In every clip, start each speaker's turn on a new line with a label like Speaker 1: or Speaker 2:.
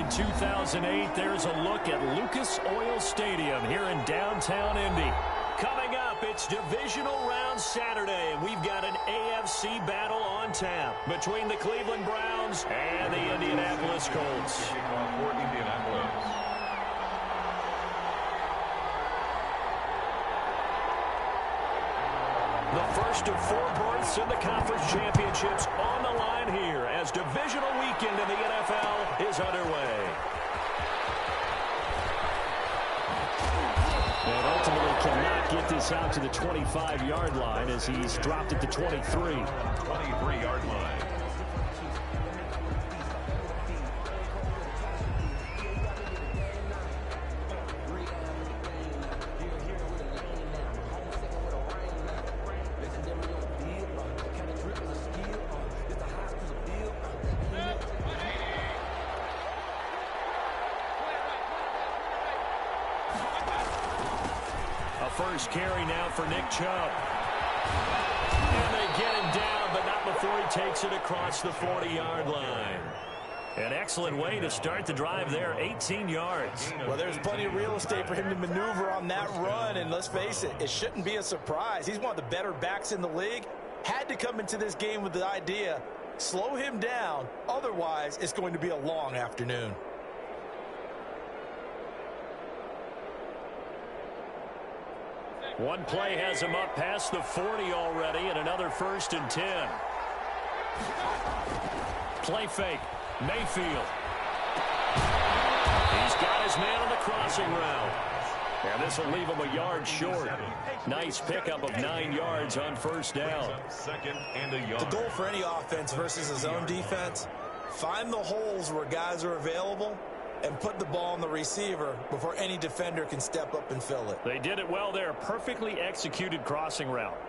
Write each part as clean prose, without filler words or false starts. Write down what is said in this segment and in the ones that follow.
Speaker 1: in 2008. There's a look at Lucas Oil Stadium here in downtown Indy. Coming up, it's Divisional Round Saturday, and we've got an AFC battle on tap between the Cleveland Browns and the Indianapolis Colts.
Speaker 2: For Indianapolis.
Speaker 1: The first of 4 berths in the conference championships on the line here as divisional weekend in the NFL is underway. And ultimately cannot get this out to the 25-yard line as he's dropped at the 23.
Speaker 2: 23-yard line.
Speaker 1: First carry now for Nick Chubb. And they get him down, but not before he takes it across the 40-yard line. An excellent way to start the drive there, 18 yards.
Speaker 3: Well, there's plenty of real estate for him to maneuver on that run, and let's face it, it shouldn't be a surprise. He's one of the better backs in the league. Had to come into this game with the idea, slow him down, otherwise it's going to be a long afternoon.
Speaker 1: One play has him up past the 40 already, and another 1st and 10. Play fake. Mayfield. He's got his man on the crossing route. And this will leave him a yard short. Nice pickup of 9 yards on first down.
Speaker 2: Second and a yard.
Speaker 3: The goal for any offense versus his own defense, find the holes where guys are available and put the ball on the receiver before any defender can step up and fill it.
Speaker 1: They did it well there. Perfectly executed crossing route.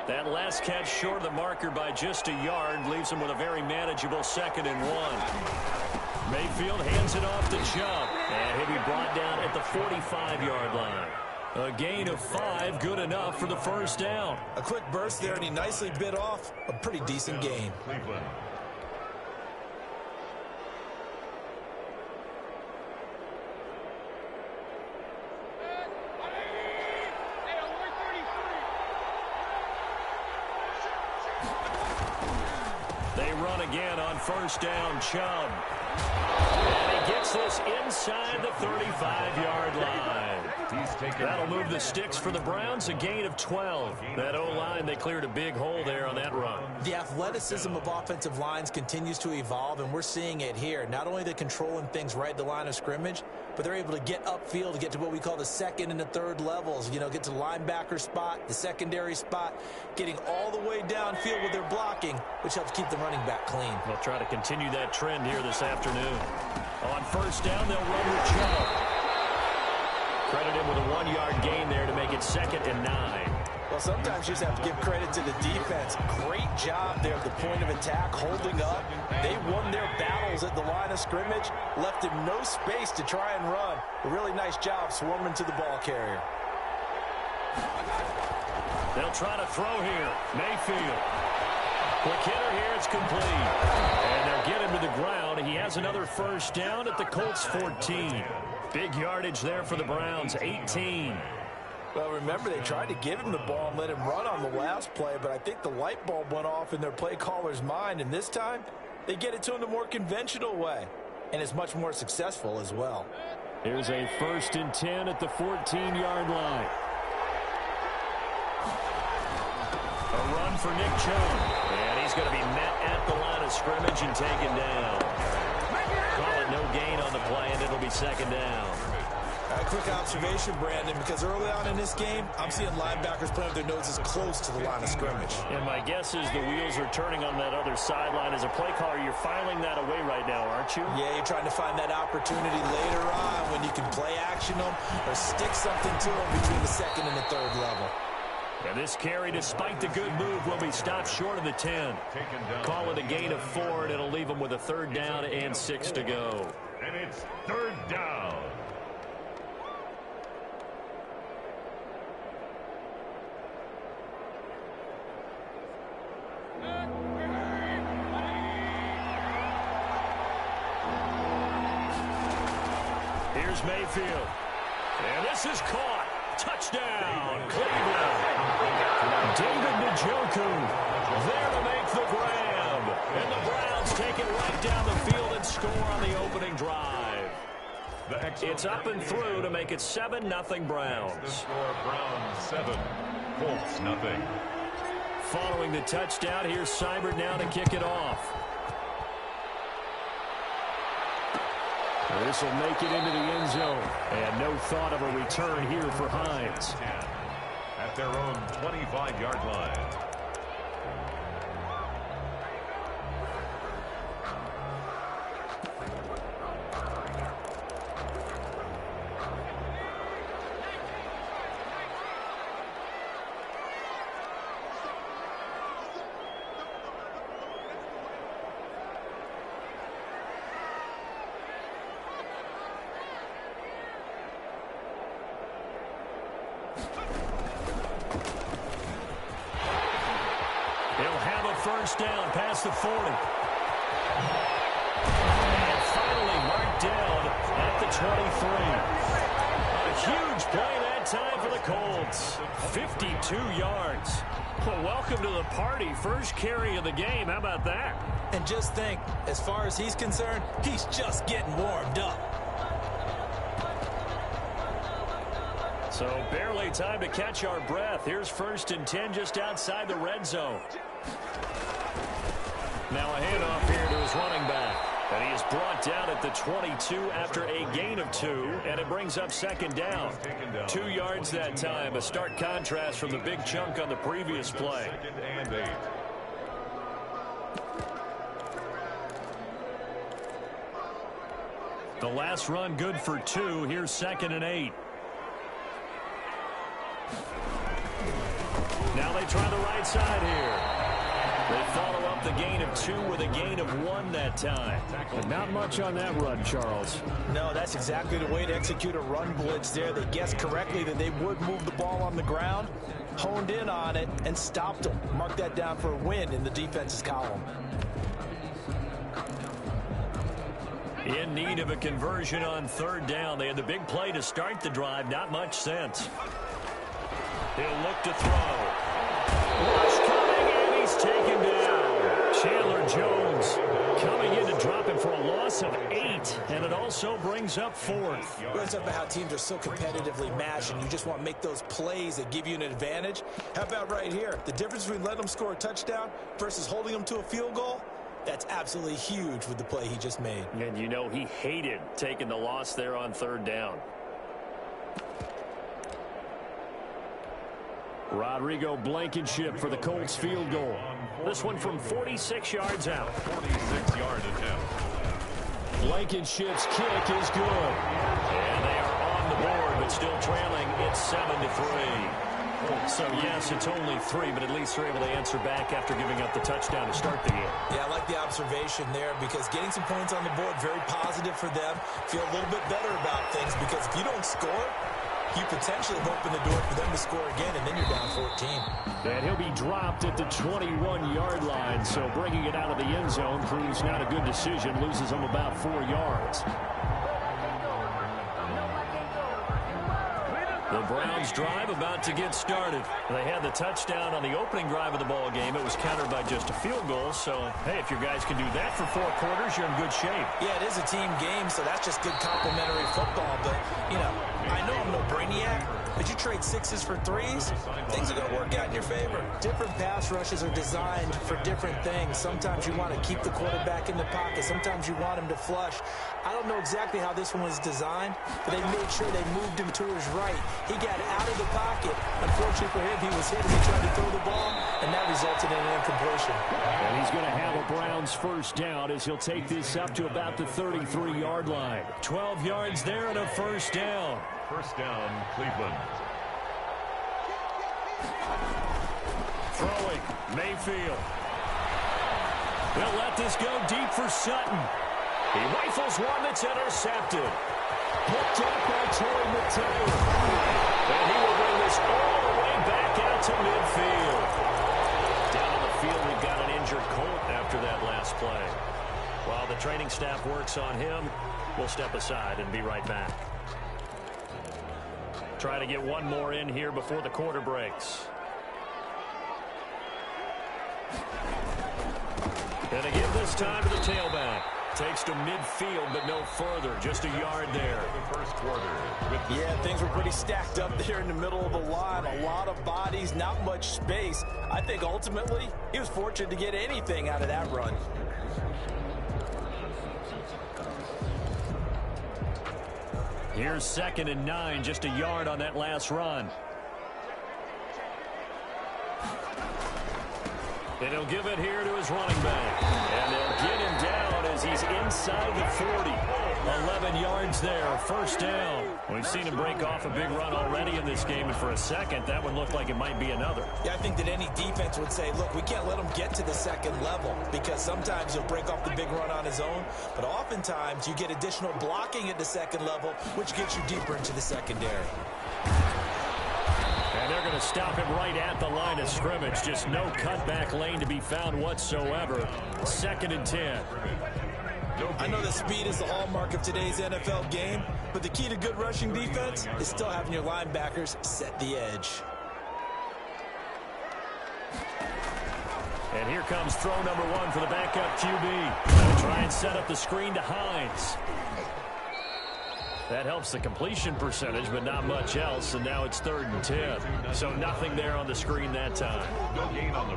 Speaker 1: That last catch short of the marker by just a yard leaves him with a very manageable 2nd and 1. Mayfield hands it off to Chubb, and he'll be brought down at the 45-yard line. A gain of 5, good enough for the first down.
Speaker 3: A quick burst there, and he nicely bit off a pretty decent gain.
Speaker 2: Cleveland.
Speaker 1: Again on first down, Chubb. And he gets this inside the 35-yard line. That'll move the sticks for the Browns, a gain of 12. That O-line, they cleared a big hole there on that run.
Speaker 3: The athleticism of offensive lines continues to evolve, and we're seeing it here. Not only are they controlling things right at the line of scrimmage, but they're able to get upfield to get to what we call the 2nd and the 3rd levels. You know, get to the linebacker spot, the secondary spot, getting all the way downfield with their blocking, which helps keep the running back clean.
Speaker 1: They'll try to continue that trend here this afternoon. On first down, they'll run with Chubb. Credit him with a 1-yard gain there to make it 2nd and 9.
Speaker 3: Well, sometimes you just have to give credit to the defense. Great job there at the point of attack, holding up. They won their battles at the line of scrimmage, left him no space to try and run. A really nice job swarming to the ball carrier.
Speaker 1: They'll try to throw here. Mayfield. Quick hitter here, it's complete. And they'll get him to the ground. He has another first down at the Colts 14. Big yardage there for the Browns, 18.
Speaker 3: Well, remember, they tried to give him the ball and let him run on the last play, but I think the light bulb went off in their play caller's mind, and this time they get it to him the more conventional way, and it's much more successful as well.
Speaker 1: Here's a 1st and 10 at the 14-yard line. A run for Nick Chubb, and he's going to be met at the line of scrimmage and taken down. Call it no gain on the play, and it'll be 2nd down.
Speaker 3: A quick observation, Brandon, because early on in this game, I'm seeing linebackers playing with their noses close to the line of scrimmage.
Speaker 1: And my guess is the wheels are turning on that other sideline. As a play caller, you're filing that away right now, aren't you?
Speaker 3: Yeah, you're trying to find that opportunity later on when you can play action them or stick something to them between the 2nd and the 3rd level.
Speaker 1: And this carry, despite the good move, will be stopped short of the 10. Call it a gain of 4, and it'll leave them with a 3rd down and 6 to go.
Speaker 2: And it's 3rd down.
Speaker 1: Here's Mayfield. And this is caught. Touchdown, Cleveland. David Njoku there to make the grab. And the Browns take it right down the field and score on the opening drive. It's up and through to make it 7-0 Browns.
Speaker 2: The score, Browns 7, Colts nothing.
Speaker 1: Following the touchdown, here's Seibert now to kick it off. This will make it into the end zone. And no thought of a return here for Hines.
Speaker 2: At their own 25-yard line.
Speaker 1: First down past the 40. And finally marked down at the 23. A huge play that time for the Colts. 52 yards. Well, welcome to the party. First carry of the game. How about that?
Speaker 3: And just think, as far as he's concerned, he's just getting warmed up.
Speaker 1: So barely time to catch our breath. Here's 1st and 10 just outside the red zone. Now a handoff here to his running back. And he is brought down at the 22 after a gain of 2. And it brings up 2nd down. 2 yards that time. A stark contrast from the big chunk on the previous play.
Speaker 2: 2nd and 8.
Speaker 1: The last run good for 2. Here's 2nd and 8. Now they try the right side here. They follow up the gain of 2 with a gain of 1 that time. But not much on that run, Charles.
Speaker 3: No, that's exactly the way to execute a run blitz there. They guessed correctly that they would move the ball on the ground, honed in on it, and stopped them. Mark that down for a win in the defense's column.
Speaker 1: In need of a conversion on 3rd down. They had the big play to start the drive. Not much sense. He'll look to throw. Rush coming, and he's taken down. Chandler Jones coming in to drop him for a loss of 8, and it also brings up 4th.
Speaker 3: Well, it's about how teams are so competitively matched, and you just want to make those plays that give you an advantage. How about right here? The difference between letting them score a touchdown versus holding them to a field goal, that's absolutely huge with the play he just made.
Speaker 1: And you know he hated taking the loss there on 3rd down. Rodrigo Blankenship for the Colts field goal. This one from 46 yards out.
Speaker 2: 46-yard attempt.
Speaker 1: Blankenship's kick is good. And they are on the board, but still trailing. It's 7-3. So, yes, it's only 3, but at least they're able to answer back after giving up the touchdown to start the game.
Speaker 3: Yeah, I like the observation there because getting some points on the board, very positive for them. Feel a little bit better about things because if you don't score, you potentially have opened the door for them to score again, and then you're down 14.
Speaker 1: And he'll be dropped at the 21-yard line, so bringing it out of the end zone proves not a good decision. Loses him about 4 yards. The Browns drive about to get started. They had the touchdown on the opening drive of the ball game. It was countered by just a field goal. So, hey, if your guys can do that for 4 quarters, you're in good shape.
Speaker 3: Yeah, it is a team game, so that's just good complementary football. But, you know, I know I'm no brainiac, but you trade 6s for 3s, things are going to work out in your favor. Different pass rushes are designed for different things. Sometimes you want to keep the quarterback in the pocket. Sometimes you want him to flush. I don't know exactly how this one was designed, but they made sure they moved him to his right. He got out of the pocket. Unfortunately for him, he was hit as he tried to throw the ball, and that resulted in an incompletion.
Speaker 1: And he's going to have a Browns first down as he'll take this up to about the 33-yard line. 12 yards there and a first down.
Speaker 2: First down, Cleveland.
Speaker 1: Throwing, Mayfield. They'll let this go deep for Sutton. He rifles one that's intercepted. Picked up by Torrey McTaylor. And he will bring this all the way back out to midfield. Down on the field, we've got an injured Colt after that last play. While the training staff works on him, we'll step aside and be right back. Try to get one more in here before the quarter breaks. And a give this time to the tailback. Takes to midfield, but no further. Just a yard there.
Speaker 2: The first quarter.
Speaker 3: Yeah, things were pretty stacked up there in the middle of the line. A lot of bodies, not much space. I think ultimately he was fortunate to get anything out of that run.
Speaker 1: Here's 2nd and 9, just a yard on that last run. And he'll give it here to his running back. And they'll get him down as he's inside the 40. 11 yards there, first down. We've seen him break off a big run already in this game, and for a second, that one looked like it might be another.
Speaker 3: Yeah, I think that any defense would say, look, we can't let him get to the second level, because sometimes he'll break off the big run on his own, but oftentimes you get additional blocking at the second level, which gets you deeper into the secondary.
Speaker 1: And they're going to stop him right at the line of scrimmage. Just no cutback lane to be found whatsoever. 2nd and 10.
Speaker 3: I know that speed is the hallmark of today's NFL game, but the key to good rushing defense is still having your linebackers set the edge.
Speaker 1: And here comes throw number 1 for the backup QB. They'll try and set up the screen to Hines. That helps the completion percentage, but not much else, and now it's 3rd and 10. So nothing there on the screen that time.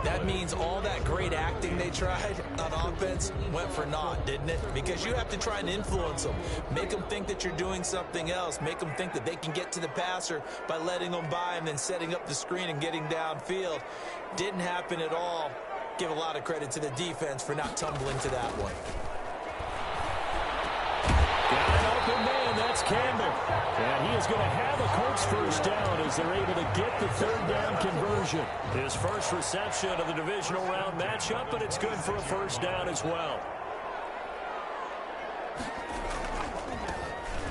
Speaker 3: That means all that great acting they tried on offense went for naught, didn't it? Because you have to try and influence them. Make them think that you're doing something else. Make them think that they can get to the passer by letting them by and then setting up the screen and getting downfield. Didn't happen at all. Give a lot of credit to the defense for not tumbling to that one.
Speaker 1: Got an open man, that's Campbell. And he is going to have a Colts first down as they're able to get the 3rd down conversion. His first reception of the divisional round matchup, but it's good for a first down as well.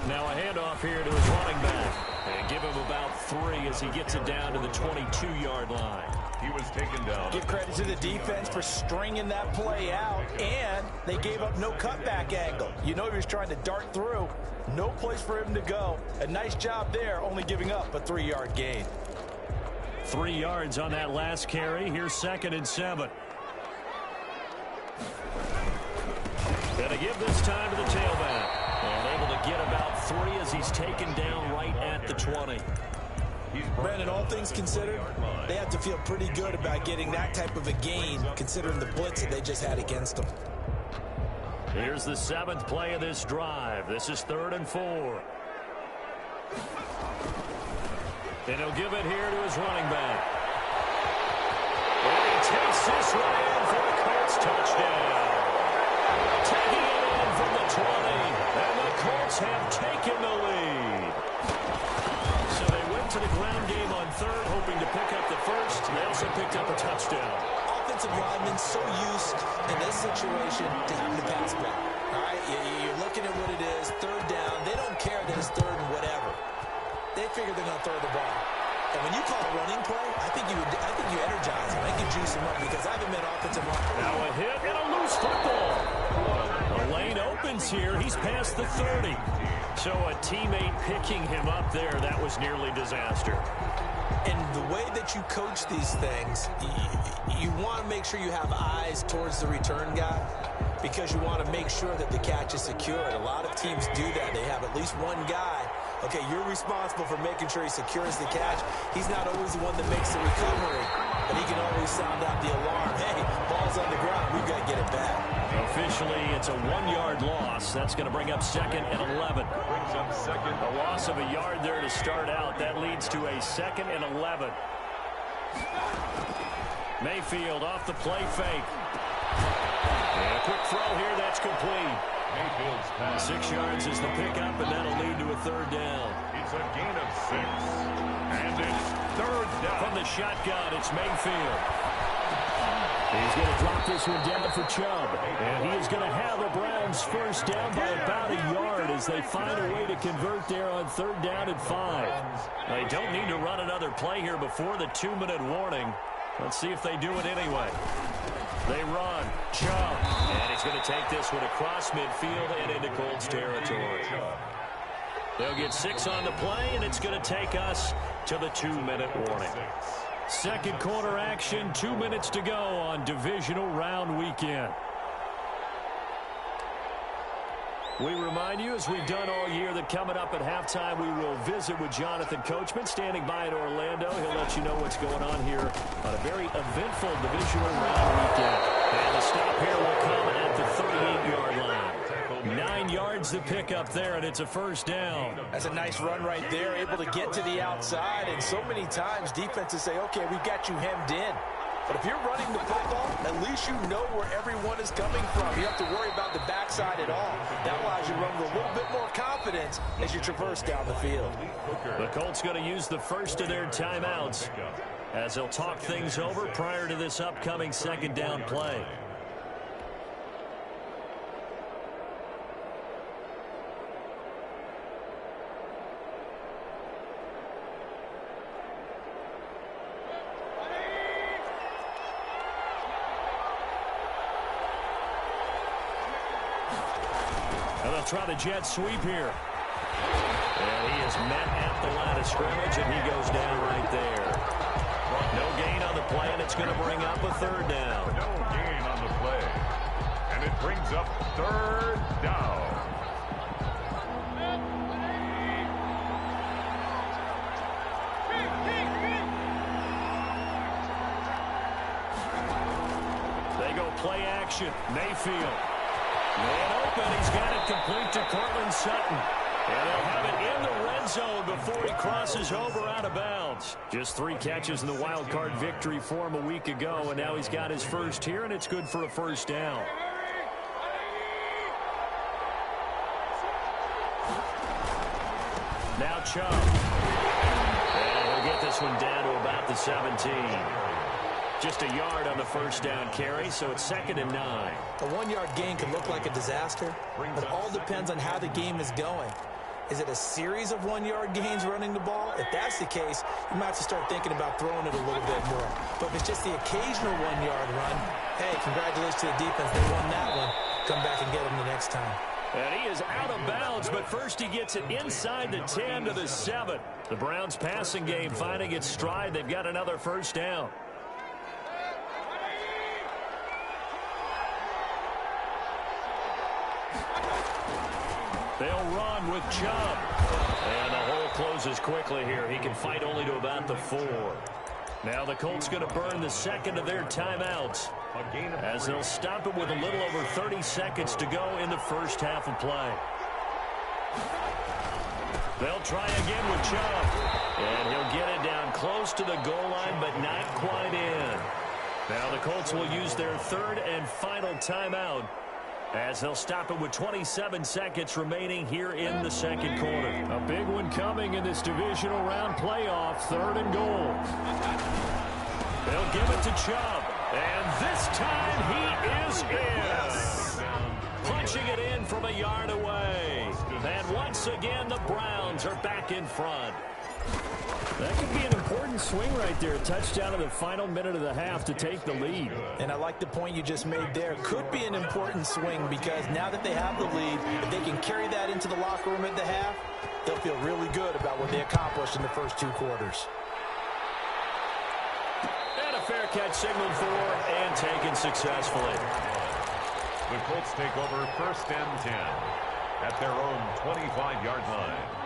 Speaker 1: Now a handoff here to his running back. And give him about 3 as he gets it down to the 22-yard line.
Speaker 2: He was taken down.
Speaker 3: Give credit to the defense for stringing that play out, and they gave up no cutback angle. You know he was trying to dart through. No place for him to go. A nice job there, only giving up a 3-yard gain.
Speaker 1: 3 yards on that last carry. Here's 2nd and 7. Gonna give this time to the tailback. And able to get about 3 as he's taken down right at the 20.
Speaker 3: Brandon, all things considered, they have to feel pretty good about getting that type of a gain, considering the blitz that they just had against them.
Speaker 1: Here's the 7th play of this drive. This is 3rd and 4. And he'll give it here to his running back. And he takes this one in for a Colts touchdown. Taking it in from the 20. And the Colts have taken the lead. So they went to the ground game on 3rd, hoping to pick up the first. They also picked up a touchdown.
Speaker 3: Offensive linemen so used in this situation to having to pass back. All right, you're looking at what it is, 3rd down. They don't care that it's 3rd and whatever. They figure they're going to throw the ball. And when you call a running play, I think you energize them. I think you juice them up because I haven't been offensive line.
Speaker 1: Now a hit and a loose football. The lane opens here. He's past the 30. So a teammate picking him up there, that was nearly disaster.
Speaker 3: And the way that you coach these things, you want to make sure you have eyes towards the return guy because you want to make sure that the catch is secured. A lot of teams do that. They have at least one guy. Okay, you're responsible for making sure he secures the catch. He's not always the one that makes the recovery, but he can always sound out the alarm. Hey, ball's on the ground. We've got to get it back.
Speaker 1: Officially, it's a 1-yard loss. That's going to bring up 2nd and 11.
Speaker 2: Brings up 2nd.
Speaker 1: A loss of a yard there to start out. That leads to a 2nd and 11. Mayfield off the play fake. And a quick throw here. That's complete.
Speaker 2: Mayfield's pass.
Speaker 1: 6 yards is the pickup, and that'll lead to a 3rd down.
Speaker 2: It's a gain of 6. And it's 3rd down.
Speaker 1: From the shotgun, it's Mayfield. He's going to drop this one down for Chubb. And he is going to have the Browns first down by about a yard as they find a way to convert there on 3rd down and 5. They don't need to run another play here before the 2-minute warning. Let's see if they do it anyway. They run. Chubb. And he's going to take this one across midfield and into Colts territory. They'll get 6 on the play, and it's going to take us to the 2-minute warning. Second quarter action, 2 minutes to go on divisional round weekend. We remind you, as we've done all year, that coming up at halftime, we will visit with Jonathan Coachman, standing by in Orlando. He'll let you know what's going on here on a very eventful divisional round weekend. And the stop here will come at the 38-yard line. 9 yards to pick up there, and it's a first down.
Speaker 3: That's a nice run right there, able to get to the outside. And so many times defenses say, okay, we've got you hemmed in. But if you're running the football, at least you know where everyone is coming from. You have to worry about the backside at all. That allows you to run with a little bit more confidence as you traverse down the field.
Speaker 1: The Colts going to use the first of their timeouts as they'll talk things over prior to this upcoming second down play. Try the jet sweep here. And he is met at the line of scrimmage, and he goes down right there. No gain on the play, and it's going to bring up a third down.
Speaker 2: No gain on the play. And it brings up third down.
Speaker 1: They go play action. Mayfield. Man open, he's got it complete to Courtland Sutton. And they'll have it in the red zone before he crosses over out of bounds. Just 3 catches in the wild card victory for him a week ago, and now he's got his first here, and it's good for a first down. Now Chubb. And he'll get this one down to about the 17. Just a yard on the first down carry, so it's 2nd and 9.
Speaker 3: A 1-yard gain can look like a disaster, but it all depends on how the game is going. Is it a series of 1-yard gains running the ball? If that's the case, you might have to start thinking about throwing it a little bit more. But if it's just the occasional 1-yard run, hey, congratulations to the defense. They won that one. Come back and get them the next time.
Speaker 1: And he is out of bounds, but first he gets it inside the 10 to the 7. The Browns passing game finding its stride. They've got another first down. They'll run with Chubb. And the hole closes quickly here. He can fight only to about the 4. Now the Colts going to burn the second of their timeouts as they'll stop it with a little over 30 seconds to go in the first half of play. They'll try again with Chubb. And he'll get it down close to the goal line, but not quite in. Now the Colts will use their third and final timeout as they'll stop it with 27 seconds remaining here in the second quarter. A big one coming in this divisional round playoff, 3rd and goal. They'll give it to Chubb, and this time he is in. Punching it in from a yard away. And once again, the Browns are back in front. That could be an important swing right there. Touchdown in the final minute of the half to take the lead.
Speaker 3: And I like the point you just made there. Could be an important swing because now that they have the lead, if they can carry that into the locker room at the half, they'll feel really good about what they accomplished in the first 2 quarters.
Speaker 1: And a fair catch signaled for and taken successfully.
Speaker 2: The Colts take over 1st and 10 at their own 25-yard line.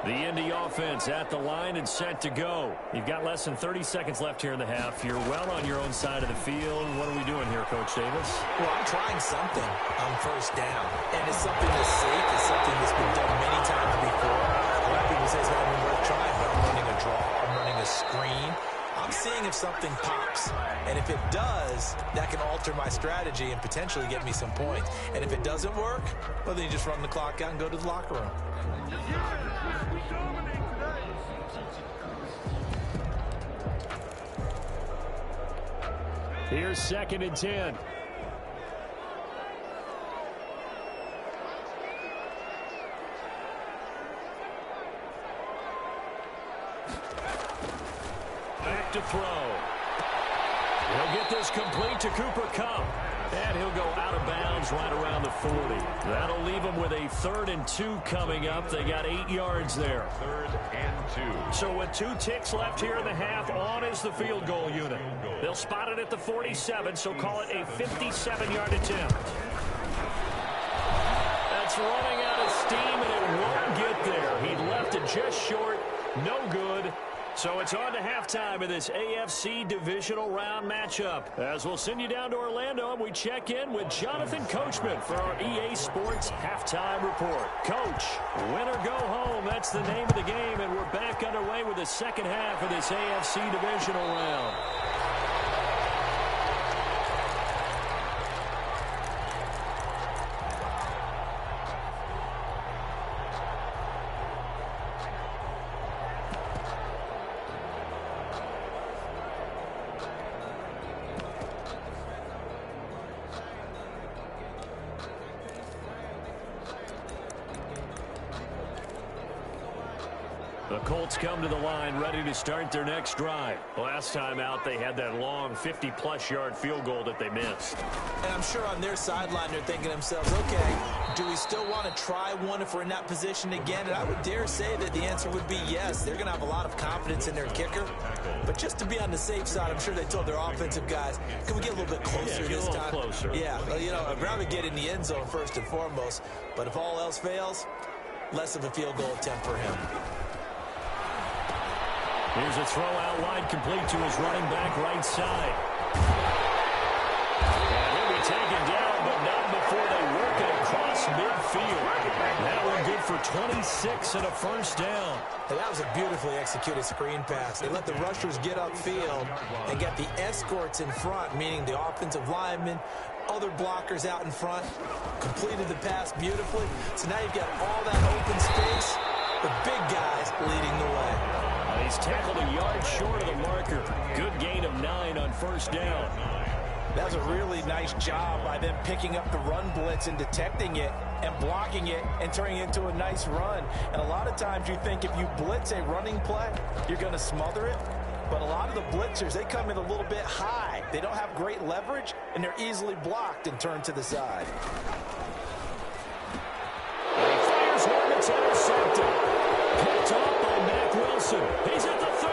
Speaker 1: The Indy offense at the line and set to go. You've got less than 30 seconds left here in the half. You're well on your own side of the field. What are we doing here, Coach Davis?
Speaker 3: Well, I'm trying something on first down. And it's something that's safe. It's something that's been done many times before. A lot of people say it's not even worth trying, but I'm running a draw. I'm running a screen. I'm seeing if something pops. And if it does, that can alter my strategy and potentially get me some points. And if it doesn't work, well, then you just run the clock out and go to the locker room.
Speaker 1: Here's 2nd and 10. to throw. He'll get this complete to Cooper Kupp. And he'll go out of bounds right around the 40. That'll leave them with a 3rd and 2 coming up. They got 8 yards there.
Speaker 2: 3rd and 2.
Speaker 1: So with 2 ticks left here in the half, on is the field goal unit. They'll spot it at the 47, so call it a 57-yard attempt. That's running out of steam, and it won't get there. He left it just short. No good. So it's on to halftime of this AFC divisional round matchup. As we'll send you down to Orlando, and we check in with Jonathan Coachman for our EA Sports Halftime Report. Coach, win or go home, that's the name of the game, and we're back underway with the second half of this AFC divisional round. The Colts come to the line ready to start their next drive. Last time out, they had that long 50-plus yard field goal that they missed.
Speaker 3: And I'm sure on their sideline they're thinking to themselves, okay, do we still want to try one if we're in that position again? And I would dare say that the answer would be yes. They're going to have a lot of confidence in their kicker. But just to be on the safe side, I'm sure they told their offensive guys, can we get a little bit closer this time?
Speaker 1: Closer.
Speaker 3: Yeah, you know, I'd rather get in the end zone first and foremost. But if all else fails, less of a field goal attempt for him.
Speaker 1: Here's a throw out wide, complete to his running back right side. And he'll be taken down, but not before they work it across midfield. That one good for 26 and a first down.
Speaker 3: And that was a beautifully executed screen pass. They let the rushers get upfield and get the escorts in front, meaning the offensive linemen, other blockers out in front, completed the pass beautifully. So now you've got all that open space, the big guys leading the way.
Speaker 1: He's tackled a yard short of the marker. Good gain of 9 on first down.
Speaker 3: That was a really nice job by them picking up the run blitz and detecting it and blocking it and turning it into a nice run. And a lot of times you think if you blitz a running play, you're going to smother it. But a lot of the blitzers, they come in a little bit high. They don't have great leverage, and they're easily blocked and turned to the side.
Speaker 1: And he fires one that's intercepted. Picked off by Mack Wilson. He's at the 30.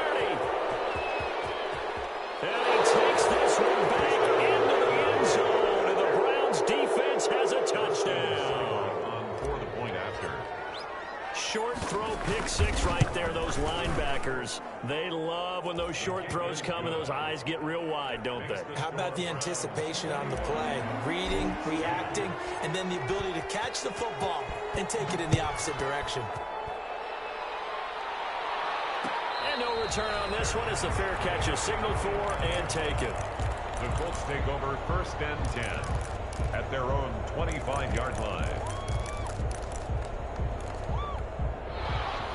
Speaker 1: And he takes this one back into the end zone. And the Browns defense has a touchdown.
Speaker 2: For the point after.
Speaker 1: Short throw, pick six right there. Those linebackers, they love when those short throws come and those eyes get real wide, don't they?
Speaker 3: How about the anticipation on the play? Reading, reacting, and then the ability to catch the football and take it in the opposite direction.
Speaker 1: And no return on this one as the fair catch is signaled for and taken.
Speaker 2: The Colts take over 1st and 10 at their own 25-yard line.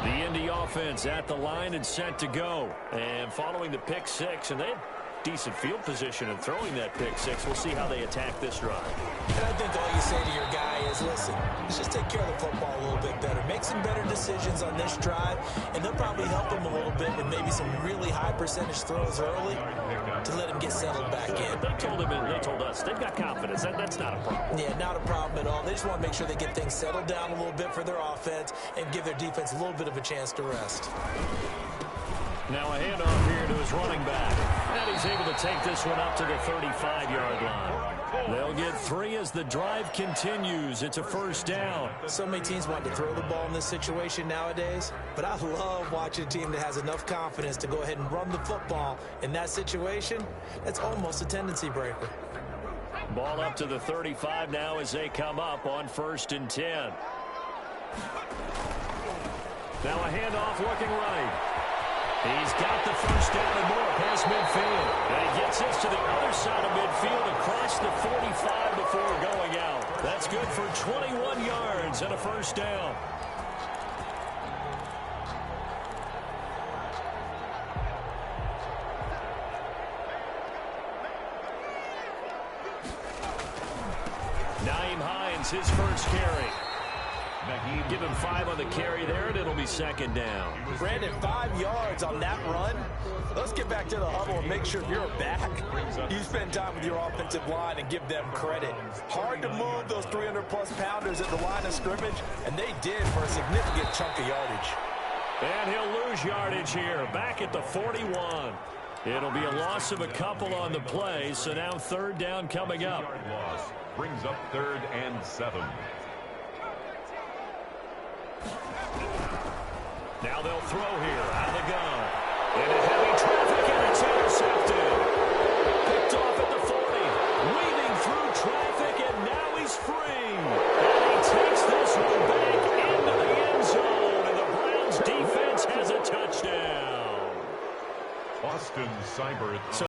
Speaker 1: The Indy offense at the line and set to go. And following the pick six, and they had decent field position in throwing that pick six. We'll see how they attack this drive.
Speaker 3: And I think all you say to your guy is, listen, let's just take care of the football a little bit better. Make some better decisions on this drive, and they'll probably help him a little bit with maybe some really high percentage throws early to let him get settled back in.
Speaker 1: They told him and they told us they've got confidence. That's not a problem.
Speaker 3: Yeah, not a problem at all. They just want to make sure they get things settled down a little bit for their offense and give their defense a little bit of a chance to rest.
Speaker 1: Now a handoff here to his running back. And he's able to take this one up to the 35-yard line. They'll get 3 as the drive continues. It's a first down.
Speaker 3: So many teams want to throw the ball in this situation nowadays, but I love watching a team that has enough confidence to go ahead and run the football. In that situation, that's almost a tendency breaker.
Speaker 1: Ball up to the 35 now as they come up on 1st and 10. Now a handoff looking right. He's got the first down and more past midfield. And he gets this to the other side of midfield across the 45 before going out. That's good for 21 yards and a first down. Nyheim Hines, his first carry. Give him 5 on the carry there, and it'll be second down.
Speaker 3: Brandon, 5 yards on that run. Let's get back to the huddle and make sure if you're back, you spend time with your offensive line and give them credit. Hard to move those 300-plus pounders at the line of scrimmage, and they did for a significant chunk of yardage.
Speaker 1: And he'll lose yardage here, back at the 41. It'll be a loss of a couple on the play, so now third down coming up.
Speaker 2: Loss brings up 3rd and 7.
Speaker 1: Now they'll throw here out of the gun. Into heavy traffic, and it's intercepted. Picked off at the 40. Weaving through traffic, and now he's free. And he takes this one back into the end zone, and the Browns defense has a touchdown.
Speaker 2: Austin Seibert.